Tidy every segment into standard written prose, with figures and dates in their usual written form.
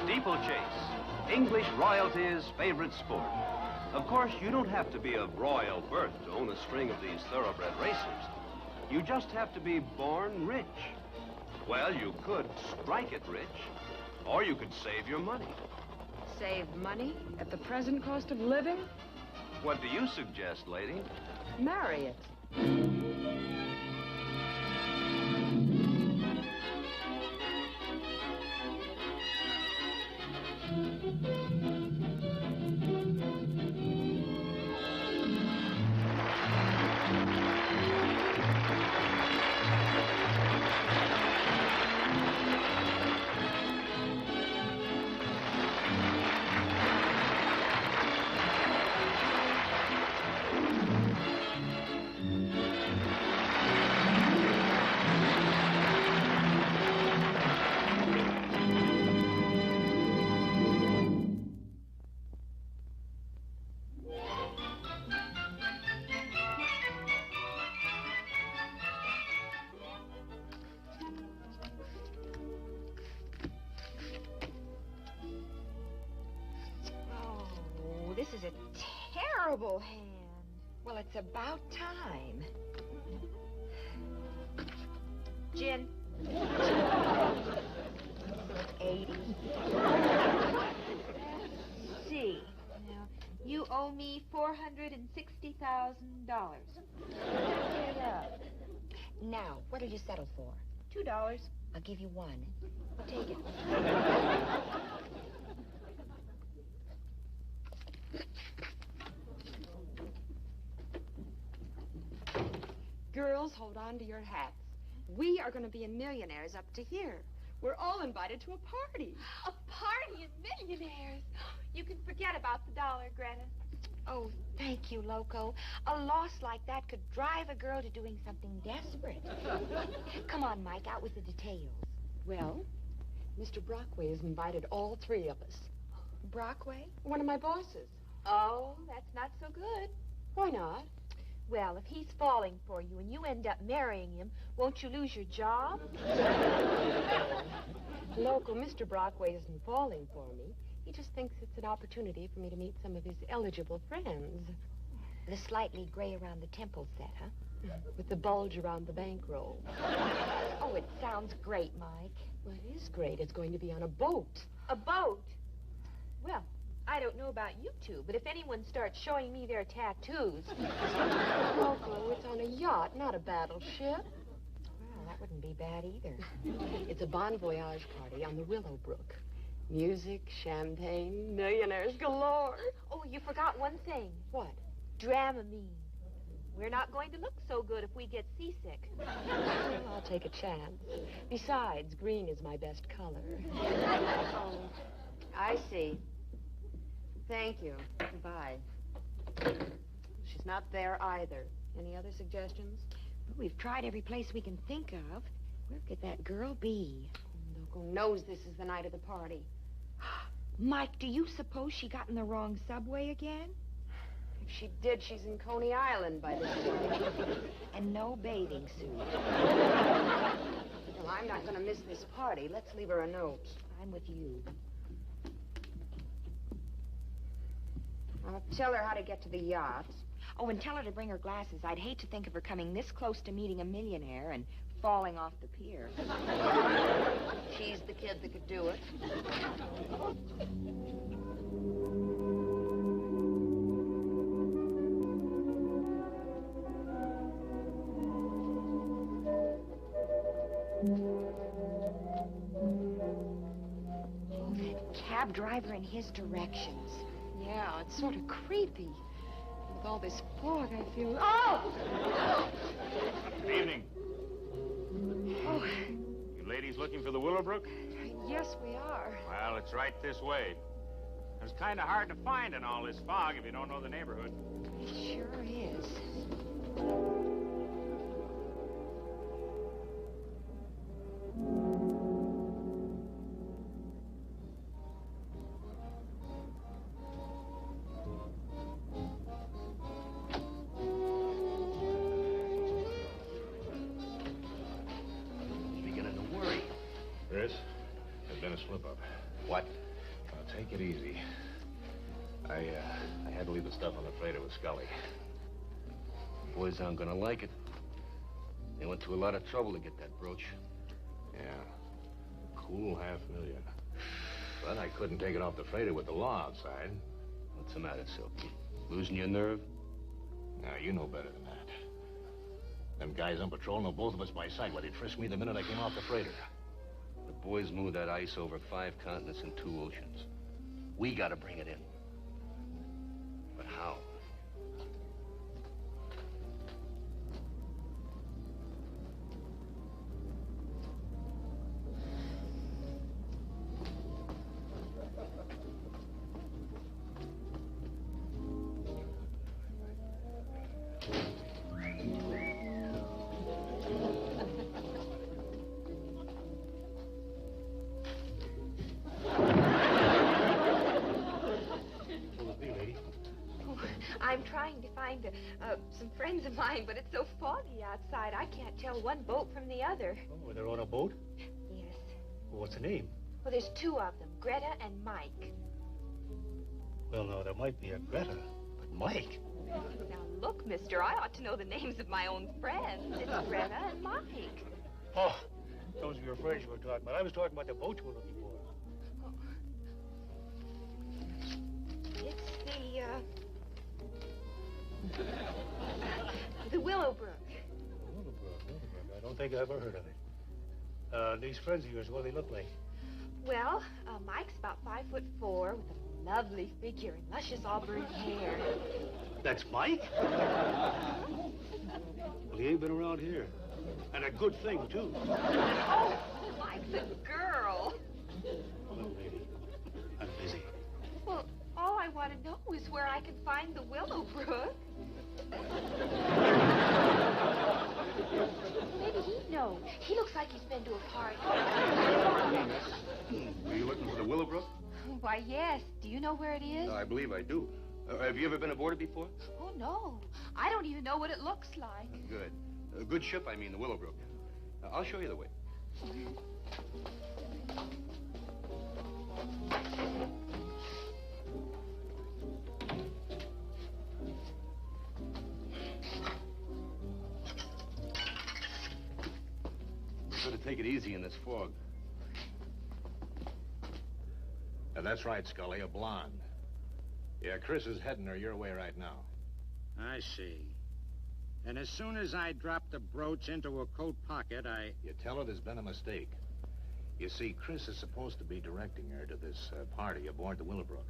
Steeplechase, English royalty's favorite sport. Of course, you don't have to be of royal birth to own a string of these thoroughbred racers. You just have to be born rich. Well, you could strike it rich, or you could save your money. Save money at the present cost of living? What do you suggest, lady? Marry it. This is a terrible hand. Well, it's about time. Gin. 80. See. Now, you owe me $460,000. Get up. Now, what'll you settle for? $2. I'll give you one. Take it. Girls, hold on to your hats. We are going to be millionaires up to here. We're all invited to a party. A party of millionaires. You can forget about the dollar, Greta. Oh, thank you, Loco. A loss like that could drive a girl to doing something desperate. Come on, Mike, out with the details. Well, Mr. Brockway has invited all three of us. Brockway? One of my bosses. Oh, that's not so good. Why not? Well, if he's falling for you and you end up marrying him, won't you lose your job? Loco, Mr. Brockway isn't falling for me. He just thinks it's an opportunity for me to meet some of his eligible friends. The slightly gray around the temple set, huh? With the bulge around the bankroll. Oh, it sounds great, Mike. Well, it is great. It's going to be on a boat. A boat? Well, I don't know about you two, but if anyone starts showing me their tattoos... Loco, it's on a yacht, not a battleship. Well, that wouldn't be bad either. It's a bon voyage party on the Willowbrook. Music, champagne, millionaires galore. Oh, you forgot one thing. What? Dramamine. We're not going to look so good if we get seasick. Well, I'll take a chance. Besides, green is my best color. Oh, I see. Thank you. Goodbye. She's not there either. Any other suggestions? Well, we've tried every place we can think of. Where could that girl be? Loco knows this is the night of the party. Mike, do you suppose she got in the wrong subway again? If she did, she's in Coney Island by this time. And no bathing suit. Well, I'm not going to miss this party. Let's leave her a note. I'm with you. I'll tell her how to get to the yacht. Oh, and tell her to bring her glasses. I'd hate to think of her coming this close to meeting a millionaire and falling off the pier. She's the kid that could do it. Oh, that cab driver and his directions. Yeah, it's sort of creepy. With all this fog, I feel... Oh! Good evening. Oh, You ladies looking for the Willowbrook? yes, we are. Well, it's right this way. It's kind of hard to find in all this fog if you don't know the neighborhood. It sure is. He's beginning to worry. Chris, there's been a slip-up. What? take it easy. I had to leave the stuff on the freighter with Scully. Boys aren't gonna like it. They went to a lot of trouble to get that brooch. Yeah. Cool $500,000. But I couldn't take it off the freighter with the law outside. What's the matter, Silky? Losing your nerve? Now, you know better than that. Them guys on patrol know both of us by sight. Well, they'd frisk me the minute I came off the freighter. The boys moved that ice over 5 continents and 2 oceans. We gotta bring it in. But how? I'm trying to find some friends of mine, but it's so foggy outside, I can't tell one boat from the other. Oh, they're on a boat? Yes. Well, what's the name? Well, there's 2 of them, Greta and Mike. Well, no, there might be a Greta, but Mike? Now, look, mister, I ought to know the names of my own friends. It's Greta and Mike. Oh, those are your friends you were talking about. I was talking about the boat you were looking for. Oh. It's the Willowbrook. Willowbrook. I don't think I've ever heard of it. These friends of yours, what do they look like? Well, Mike's about 5'4" with a lovely figure and luscious auburn hair. That's Mike? Well, he ain't been around here. And a good thing, too. Oh, Mike's a girl. Look, lady, I'm busy. Well, all I want to know is where I can find the Willowbrook. Maybe he'd know. He looks like he's been to a party. Were you looking for the Willowbrook? Why, yes. Do you know where it is? I believe I do. Have you ever been aboard it before? Oh, no. I don't even know what it looks like. Good. A good ship, I mean, the Willowbrook. I'll show you the way. Better take it easy in this fog. That's right, Scully, a blonde. Yeah, Chris is heading her your way right now. I see. And as soon as I drop the brooch into a coat pocket, You tell her there's been a mistake. You see, Chris is supposed to be directing her to this party aboard the Willowbrook.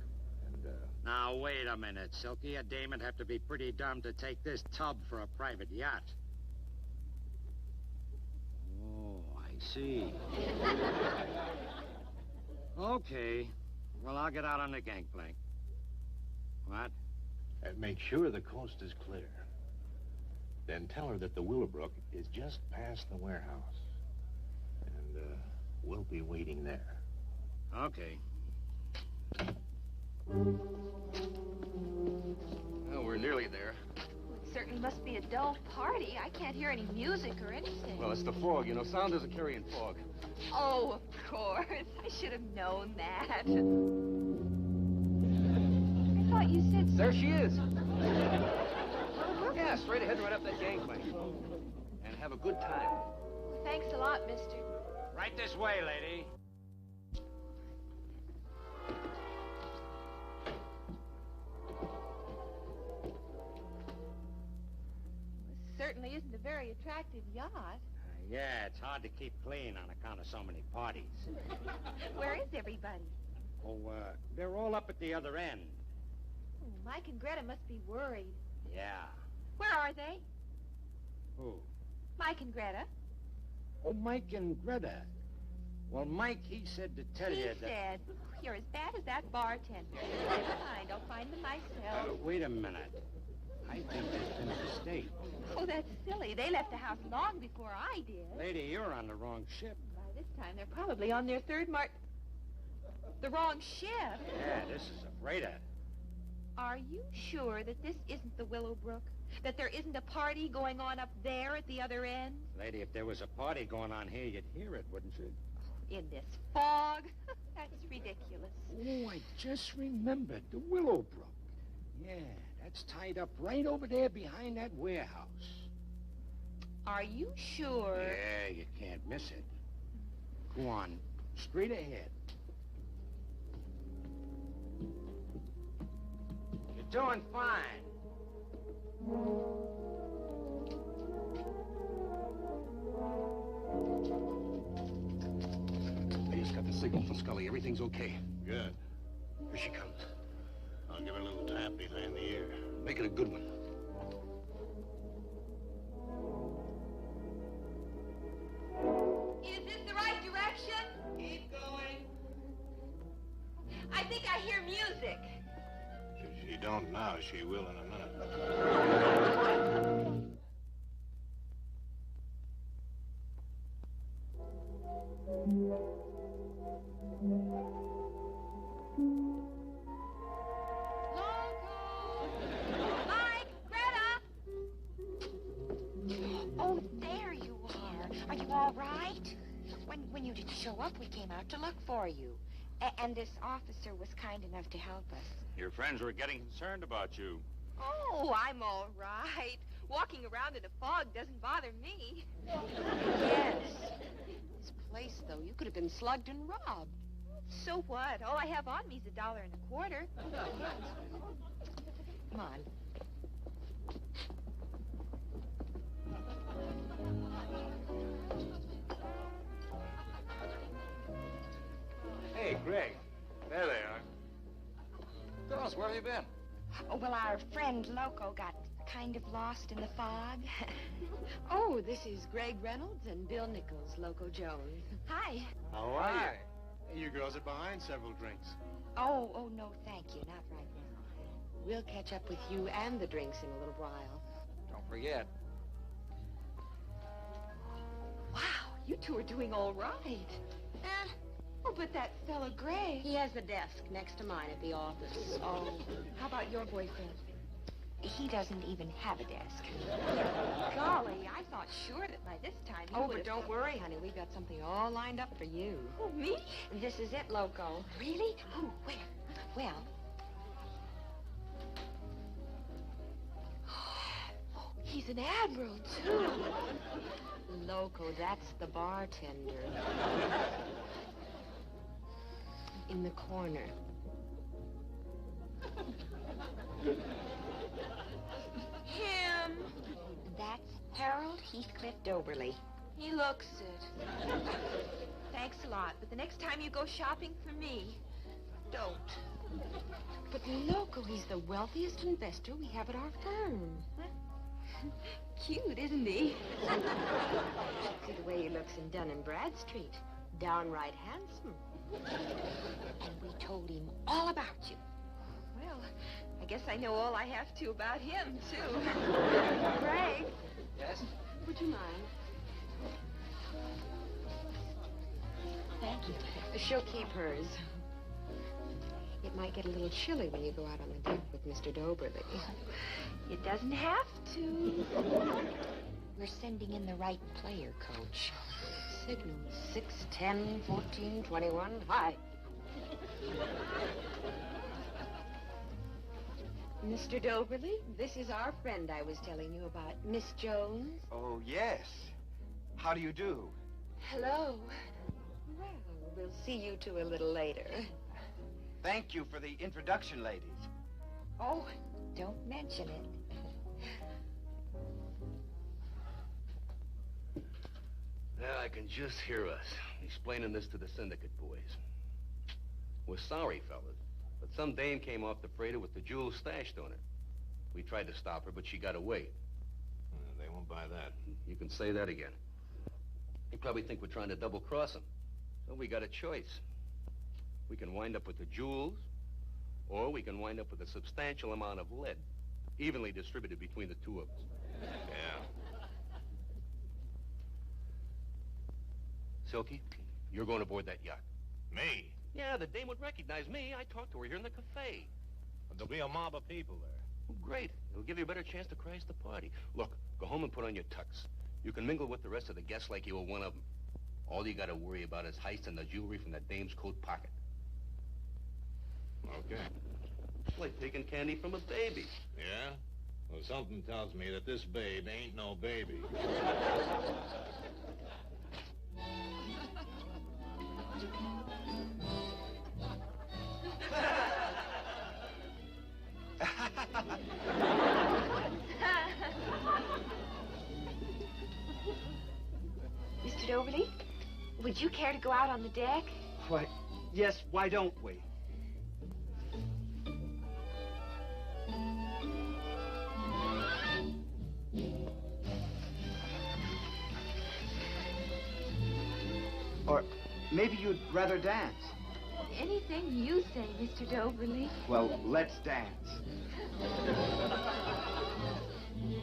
And, Now, wait a minute, Silky. A dame would have to be pretty dumb to take this tub for a private yacht. Oh, I see. Okay. Well, I'll get out on the gangplank. What? Make sure the coast is clear. Then tell her that the Willowbrook is just past the warehouse. And, we'll be waiting there. Okay. Well, we're nearly there. It certainly must be a dull party. I can't hear any music or anything. Well, it's the fog. You know, sound doesn't carry in fog. Oh, of course. I should have known that. I thought you said... There she is. Yeah, straight ahead and right up that gangplank. And have a good time. Thanks a lot, mister. Right this way, lady. This certainly isn't a very attractive yacht. Yeah, it's hard to keep clean on account of so many parties. Where is everybody? Oh, they're all up at the other end. Oh, Mike and Greta must be worried. Yeah. Where are they? Who? Mike and Greta. Oh, Mike and Greta. Well, Mike, he said to tell you that... He said, you're as bad as that bartender. Never mind, I'll find them myself. Wait a minute. I think there's been a mistake. Oh, that's silly. They left the house long before I did. Lady, you're on the wrong ship. By this time, they're probably on their third the wrong ship. Yeah, this is a freighter. Are you sure that this isn't the Willowbrook? That there isn't a party going on up there at the other end? Lady, if there was a party going on here, you'd hear it, wouldn't you? In this fog? That's ridiculous. Oh, I just remembered the Willowbrook. Yeah, that's tied up right over there behind that warehouse. Are you sure? Yeah, you can't miss it. Go on, straight ahead. You're doing fine. I just got the signal from Scully. Everything's okay. Good. Here she comes. I'll give her a little tap behind the ear. Make it a good one. Is this the right direction? Keep going. I think I hear music. If she don't now, she will in a minute. Mike, Greta! Oh, there you are. Are you all right? When you didn't show up, we came out to look for you. And this officer was kind enough to help us. Your friends were getting concerned about you. Oh, I'm all right. Walking around in a fog doesn't bother me. Yes. This place, though, you could have been slugged and robbed. So what? All I have on me's $1.25. Come on. Hey, Greg. There they are. Tell us, where have you been? Oh, well, our friend Loco got kind of lost in the fog. Oh, this is Greg Reynolds and Bill Nichols, Loco Jones. Hi. How are you? You girls are behind several drinks. Oh, no, thank you. Not right now. We'll catch up with you and the drinks in a little while. Don't forget. Wow, you two are doing all right. Oh, but that fella Greg. He has the desk next to mine at the office. Oh, how about your boyfriend? He doesn't even have a desk. Golly, I thought sure that by this time you Oh, would but don't worry, honey. We've got something all lined up for you. Oh, me? This is it, Loco. Really? Oh, where? Well... Oh, he's an admiral, too. Loco, that's the bartender. In the corner. Him. That's Harold Heathcliff Doberly. He looks it. Thanks a lot, but the next time you go shopping for me, don't. But Loco, he's the wealthiest investor we have at our firm. Cute, isn't he? See the way he looks in Dun & Bradstreet. Downright handsome. And we told him all about you. Well, I guess I know all I have to about him, too. Greg. Yes? Would you mind? Thank you. She'll keep hers. It might get a little chilly when you go out on the deck with Mr. Doberly. It doesn't have to. We're sending in the right player, Coach. Signal 6, 10, 14, 21. Hi. Mr. Doberly, this is our friend I was telling you about, Miss Jones. Oh, yes. How do you do? Hello. Well, we'll see you two a little later. Thank you for the introduction, ladies. Oh, don't mention it. Now I can just hear us explaining this to the syndicate boys. We're sorry, fellas, but some dame came off the freighter with the jewels stashed on her. We tried to stop her, but she got away. They won't buy that. You can say that again. They probably think we're trying to double-cross them. So we got a choice. We can wind up with the jewels, or we can wind up with a substantial amount of lead, evenly distributed between the two of us. Yeah. Silky, you're going aboard that yacht. Me? Yeah, the dame would recognize me. I talked to her here in the cafe. But there'll be a mob of people there. Oh, great. It'll give you a better chance to crash the party. Look, go home and put on your tux. You can mingle with the rest of the guests like you were one of them. All you gotta worry about is heisting the jewelry from the dame's coat pocket. Okay. It's like taking candy from a baby. Yeah? Well, something tells me that this babe ain't no baby. Mr. Doverly, would you care to go out on the deck? Why, yes, why don't we? Or maybe you'd rather dance. Anything you say, Mr. Doverly. Well, let's dance.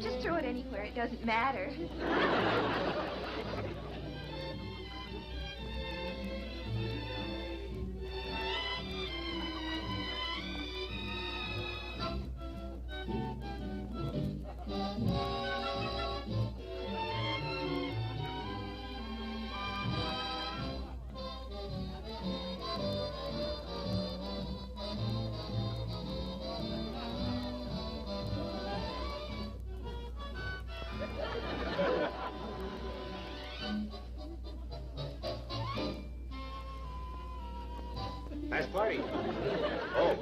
Just throw it anywhere. It doesn't matter. Nice party. Oh,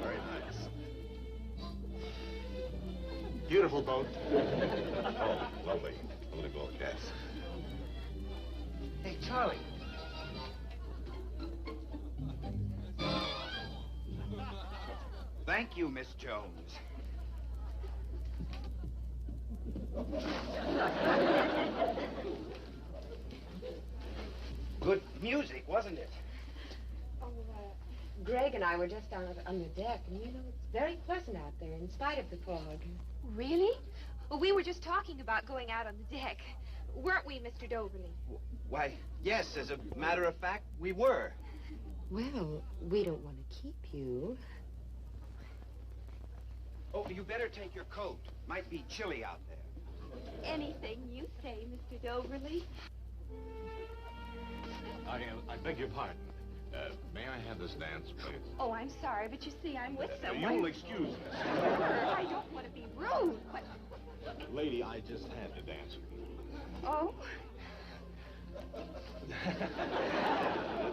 very nice. Beautiful boat. Oh, lovely. I'm gonna go, Cass. Hey, Charlie. Thank you, Miss Jones. Good music, wasn't it? Oh, Greg and I were just down on the deck, and you know, it's very pleasant out there in spite of the fog. Really? Well, we were just talking about going out on the deck. Weren't we, Mr. Doverly? Why, yes, as a matter of fact, we were. Well, we don't want to keep you. Oh, you better take your coat. Might be chilly out there. Anything you say, Mr. Doverly. I beg your pardon. May I have this dance, please? Oh, I'm sorry, but you see, I'm with someone. You'll excuse me. I don't want to be rude, but... Lady, I just had to dance with you. Oh?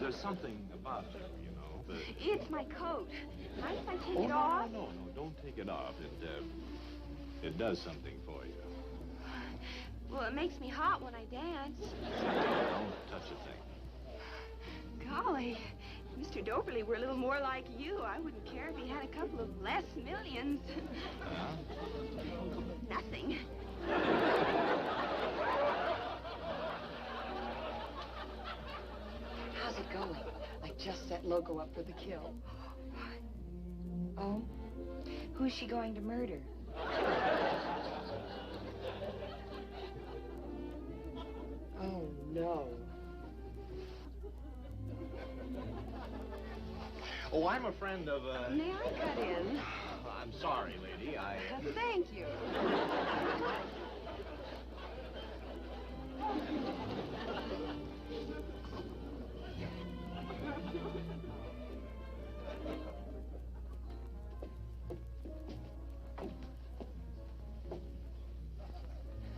There's something about you know. It's my coat. Mind if I take it off? No, don't take it off. It does something for you. Well, it makes me hot when I dance. Don't touch a thing. Golly, if Mr. Doverly were a little more like you, I wouldn't care if he had a couple of less millions. Nothing. How's it going? I just set Loco up for the kill. Oh? Who's she going to murder? Oh, no. Oh, I'm a friend of, May I cut in? I'm sorry, lady. Thank you.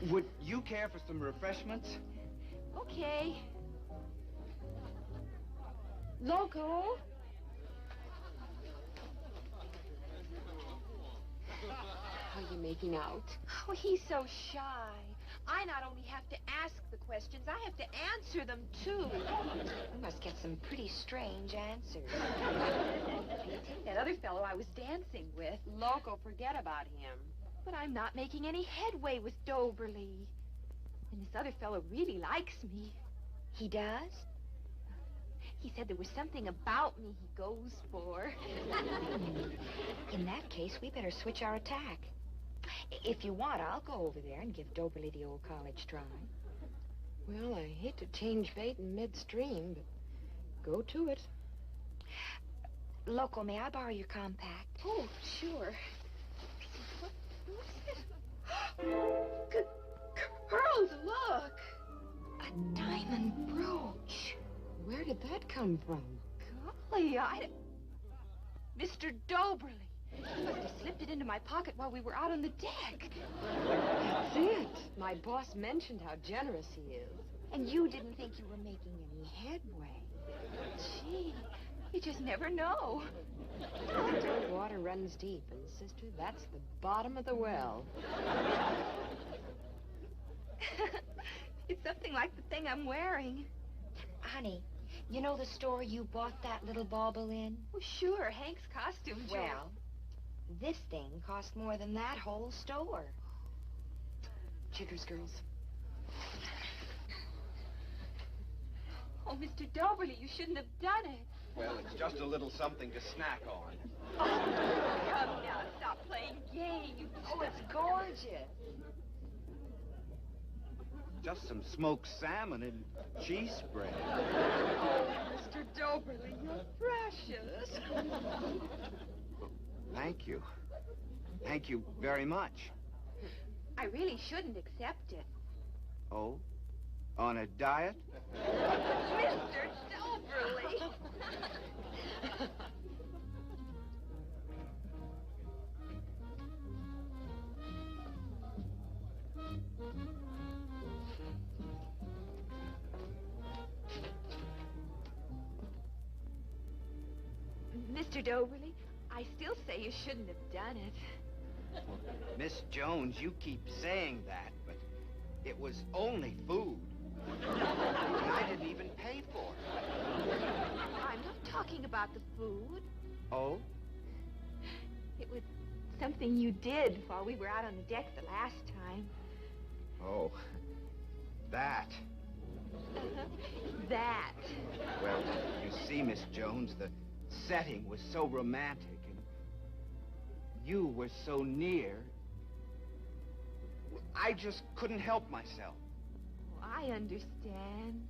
Would you care for some refreshments? Okay. Loco? How are you making out? Oh, he's so shy. I not only have to ask the questions, I have to answer them, too. We must get some pretty strange answers. That other fellow I was dancing with. Loco, forget about him. But I'm not making any headway with Doverly. And this other fellow really likes me. He does? He said there was something about me he goes for. In that case, we better switch our attack. If you want, I'll go over there and give Doverly the old college try. Well, I hate to change fate in midstream, but go to it. Loco, may I borrow your compact? Oh, sure. What's Girls, look! A diamond brooch. Where did that come from? Golly, Mr. Doberly. He must have slipped it into my pocket while we were out on the deck. That's it. My boss mentioned how generous he is. And you didn't think you were making any headway. Gee, you just never know. The water runs deep, and sister, that's the bottom of the well. It's something like the thing I'm wearing. Honey, you know the store you bought that little bauble in? Oh, sure, Hank's costume joke. Well, this thing cost more than that whole store. Chiggers, girls. Oh, Mr. Doberly, you shouldn't have done it. Well, it's just a little something to snack on. Oh, come now, stop playing games. Oh, it's gorgeous. Just some smoked salmon and cheese spread. Oh, Mr. Doberly, you're precious. Thank you. Thank you very much. I really shouldn't accept it. Oh? On a diet? Mr. Doberly. Mr. Doberly, I still say you shouldn't have done it. Miss Jones, you keep saying that, but it was only food. And I didn't even pay for it. I'm not talking about the food. Oh? It was something you did while we were out on the deck the last time. Oh. That. That. Well, you see, Miss Jones, the setting was so romantic, and you were so near. I just couldn't help myself. Oh, I understand.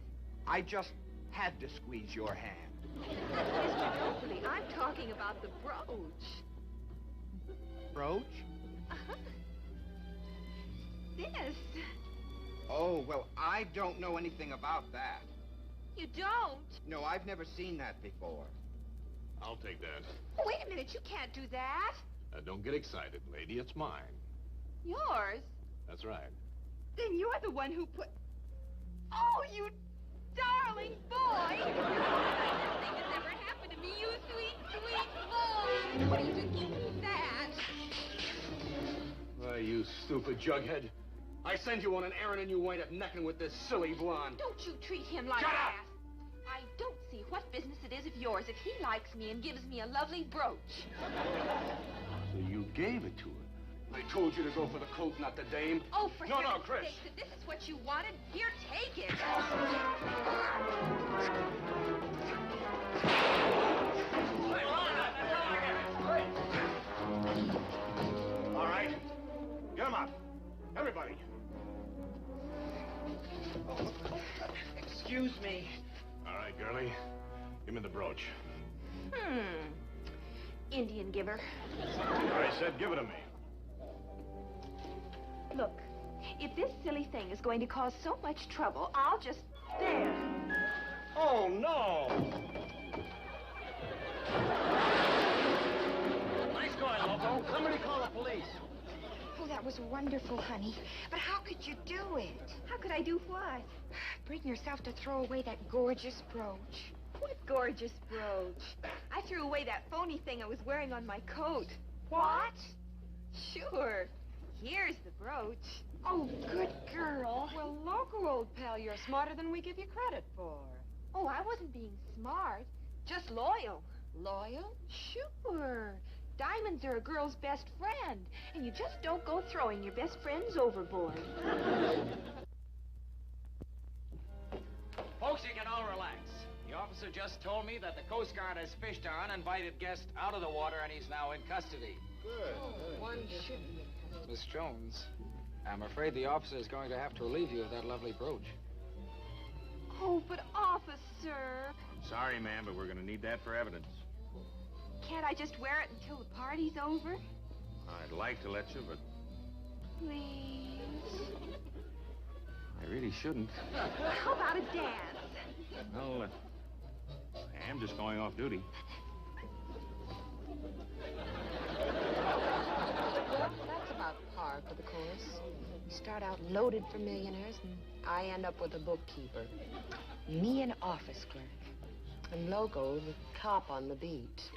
I just had to squeeze your hand. Mr. Doberly, I'm talking about the brooch. Brooch? Uh-huh. This. Oh, well, I don't know anything about that. You don't? No, I've never seen that before. I'll take that. Oh, wait a minute, you can't do that. Don't get excited, lady. It's mine. Yours? That's right. Then you're the one who put... Oh, you darling boy! Nothing has ever happened to me, you sweet, sweet boy! What are you doing that? Why, you stupid jughead. I send you on an errand and you wind up necking with this silly blonde. Don't you treat him like Shut that. up! I don't see what business it is of yours if he likes me and gives me a lovely brooch. So you gave it to her. I told you to go for the coat, not the dame. Oh, for No, heaven's Chris. sakes, if this is what you wanted, here, take it. All right. Get him up. Everybody. Excuse me. All right, girlie. Give me the brooch. Indian giver. I said give it to me. Look, if this silly thing is going to cause so much trouble, I'll just... There. Oh, no! Nice going, Loco. Somebody call the police. Oh, that was wonderful, honey. But how could you do it? How could I do what? Bring yourself to throw away that gorgeous brooch. What gorgeous brooch? I threw away that phony thing I was wearing on my coat. What? Sure. Here's the brooch. Oh, good girl. Well, Loco, old pal, you're smarter than we give you credit for. Oh, I wasn't being smart. Just loyal. Loyal? Sure. Diamonds are a girl's best friend, and you just don't go throwing your best friends overboard. Folks, you can all relax. The officer just told me that the Coast Guard has fished our uninvited guest out of the water, and he's now in custody. Good. One should be. Miss Jones, I'm afraid the officer is going to have to relieve you of that lovely brooch. Oh, but officer, Sorry, ma'am, but we're going to need that for evidence. can't I just wear it until the party's over? I'd like to let you, but Please. I really shouldn't. How about a dance? Well, I am just going off duty. Well, that's about par for the course. We start out loaded for millionaires, and I end up with a bookkeeper. Me an office clerk. And Loco, the cop on the beat.